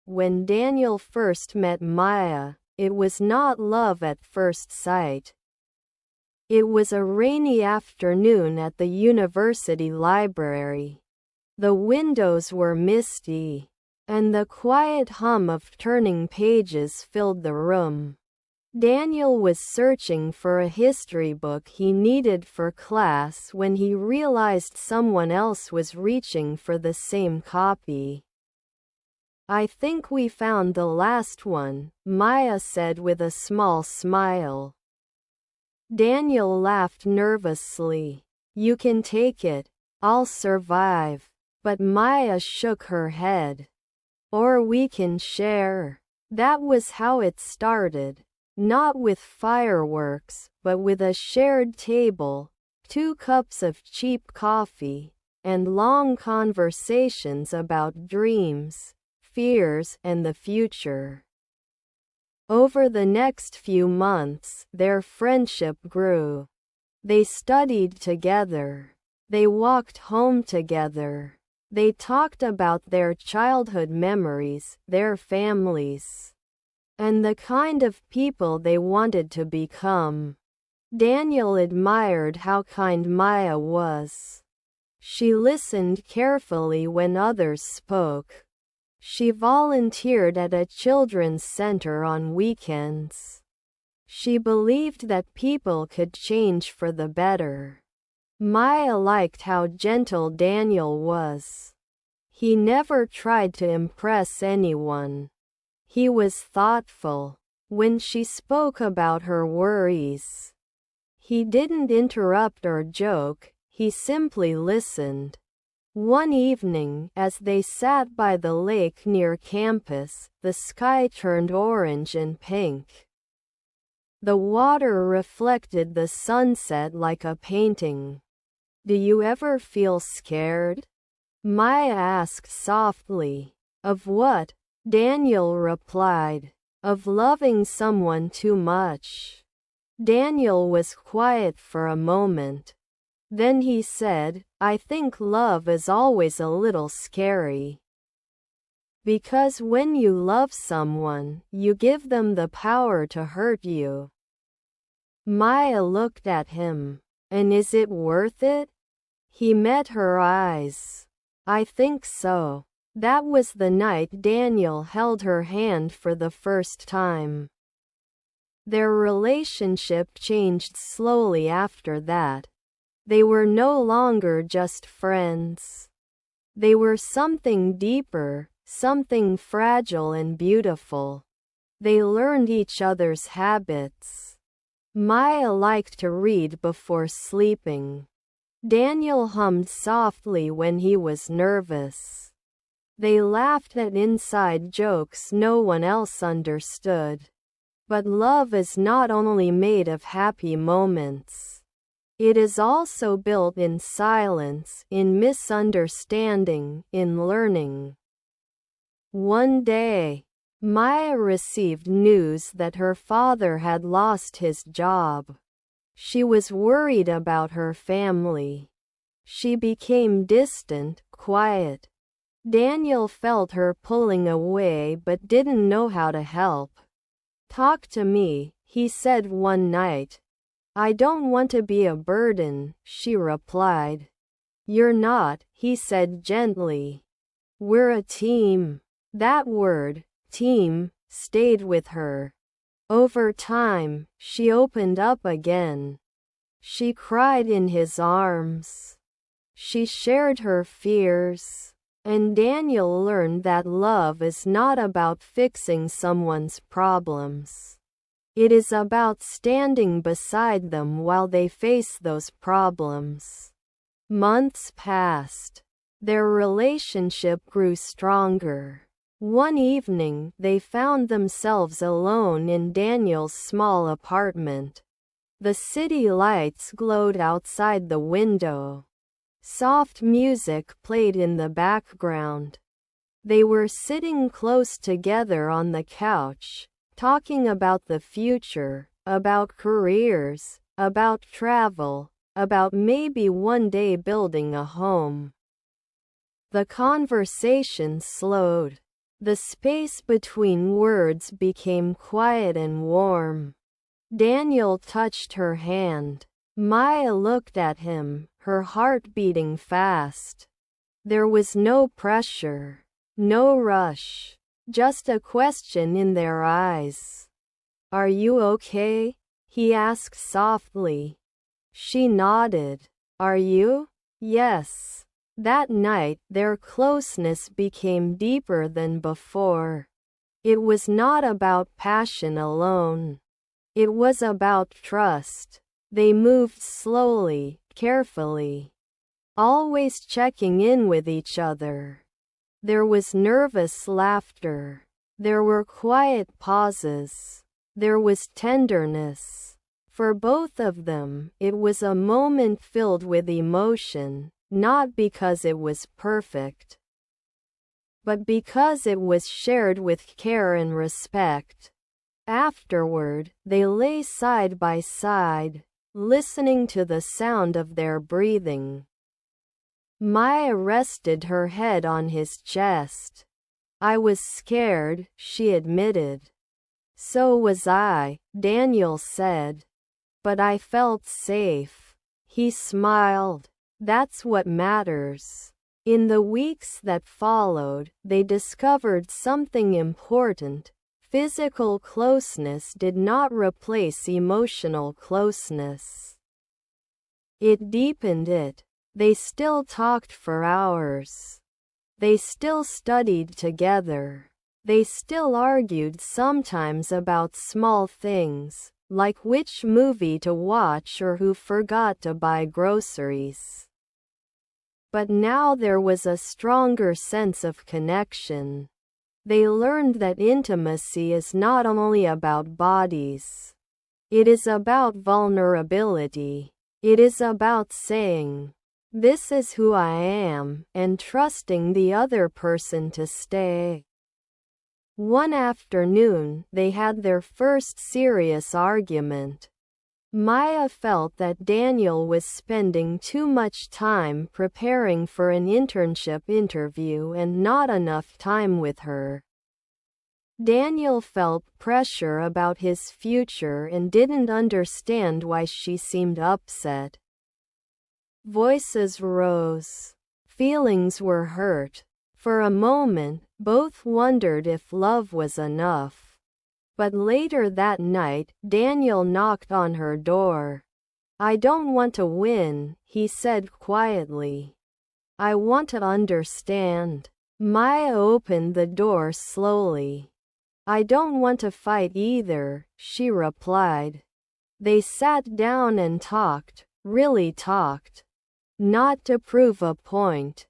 When Daniel first met Maya, it was not love at first sight. It was a rainy afternoon at the university library. The windows were misty, and the quiet hum of turning pages filled the room. Daniel was searching for a history book he needed for class when he realized someone else was reaching for the same copy. "I think we found the last one," Maya said with a small smile. Daniel laughed nervously. "You can take it. I'll survive." But Maya shook her head. "Or we can share." That was how it started. Not with fireworks, but with a shared table, 2 cups of cheap coffee, and long conversations about dreams, fears, and the future. Over the next few months, their friendship grew. They studied together. They walked home together. They talked about their childhood memories, their families, and the kind of people they wanted to become. Daniel admired how kind Maya was. She listened carefully when others spoke. She volunteered at a children's center on weekends. She believed that people could change for the better. Maya liked how gentle Daniel was. He never tried to impress anyone. He was thoughtful. When she spoke about her worries, he didn't interrupt or joke, he simply listened. One evening, as they sat by the lake near campus, the sky turned orange and pink. The water reflected the sunset like a painting. "Do you ever feel scared?" Maya asked softly. "Of what?" Daniel replied. "Of loving someone too much." Daniel was quiet for a moment. Then he said, "I think love is always a little scary. Because when you love someone, you give them the power to hurt you." Maya looked at him. "And is it worth it?" He met her eyes. "I think so." That was the night Daniel held her hand for the first time. Their relationship changed slowly after that. They were no longer just friends. They were something deeper, something fragile and beautiful. They learned each other's habits. Maya liked to read before sleeping. Daniel hummed softly when he was nervous. They laughed at inside jokes no one else understood. But love is not only made of happy moments. It is also built in silence, in misunderstanding, in learning. One day, Maya received news that her father had lost his job. She was worried about her family. She became distant, quiet. Daniel felt her pulling away but didn't know how to help. "Talk to me," he said one night. "I don't want to be a burden," she replied. "You're not," he said gently. "We're a team." That word, team, stayed with her. Over time, she opened up again. She cried in his arms. She shared her fears. And Daniel learned that love is not about fixing someone's problems. It is about standing beside them while they face those problems. Months passed. Their relationship grew stronger. One evening, they found themselves alone in Daniel's small apartment. The city lights glowed outside the window. Soft music played in the background. They were sitting close together on the couch, talking about the future, about careers, about travel, about maybe one day building a home. The conversation slowed. The space between words became quiet and warm. Daniel touched her hand. Maya looked at him, her heart beating fast. There was no pressure, no rush, just a question in their eyes. "Are you okay?" he asked softly. She nodded. "Are you?" "Yes." That night, their closeness became deeper than before. It was not about passion alone. It was about trust. They moved slowly, carefully, always checking in with each other. There was nervous laughter. There were quiet pauses. There was tenderness. For both of them, it was a moment filled with emotion, not because it was perfect, but because it was shared with care and respect. Afterward, they lay side by side, listening to the sound of their breathing. Maya rested her head on his chest. "I was scared," she admitted. "So was I," Daniel said. "But I felt safe." He smiled. "That's what matters." In the weeks that followed, they discovered something important. Physical closeness did not replace emotional closeness. It deepened it. They still talked for hours. They still studied together. They still argued sometimes about small things, like which movie to watch or who forgot to buy groceries. But now there was a stronger sense of connection. They learned that intimacy is not only about bodies. It is about vulnerability. It is about saying, "This is who I am," and trusting the other person to stay. One afternoon, they had their first serious argument. Maya felt that Daniel was spending too much time preparing for an internship interview and not enough time with her. Daniel felt pressure about his future and didn't understand why she seemed upset. Voices rose. Feelings were hurt. For a moment, both wondered if love was enough. But later that night, Daniel knocked on her door. "I don't want to win," he said quietly. "I want to understand." Maya opened the door slowly. "I don't want to fight either," she replied. They sat down and talked, really talked. Not to prove a point.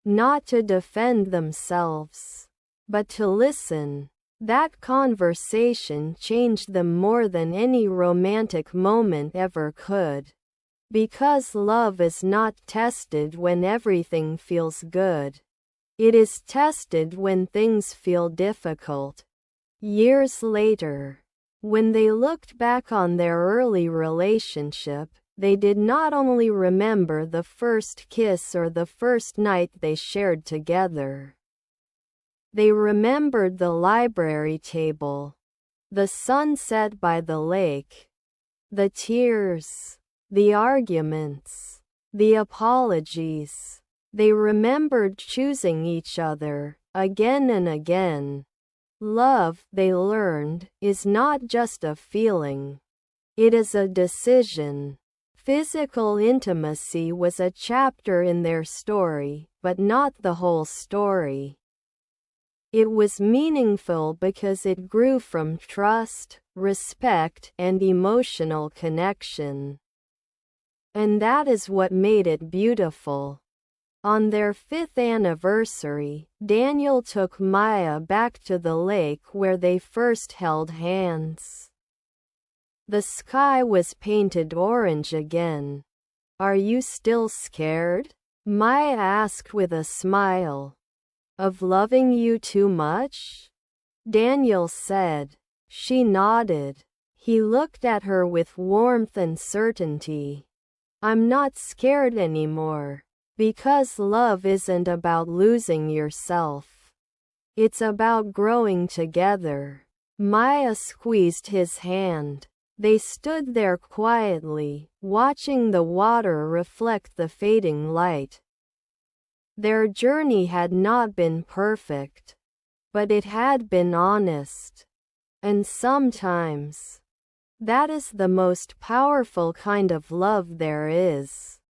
Not to defend themselves. But to listen. That conversation changed them more than any romantic moment ever could. Because love is not tested when everything feels good. It is tested when things feel difficult. Years later, when they looked back on their early relationship, they did not only remember the first kiss or the first night they shared together. They remembered the library table, the sunset by the lake, the tears, the arguments, the apologies. They remembered choosing each other, again and again. Love, they learned, is not just a feeling. It is a decision. Physical intimacy was a chapter in their story, but not the whole story. It was meaningful because it grew from trust, respect, and emotional connection. And that is what made it beautiful. On their 5th anniversary, Daniel took Maya back to the lake where they first held hands. The sky was painted orange again. "Are you still scared?" Maya asked with a smile. "Of loving you too much?" Daniel said. She nodded. He looked at her with warmth and certainty. "I'm not scared anymore. Because love isn't about losing yourself. It's about growing together. Maya squeezed his hand. They stood there quietly, watching the water reflect the fading light. Their journey had not been perfect, but it had been honest. And sometimes, that is the most powerful kind of love there is.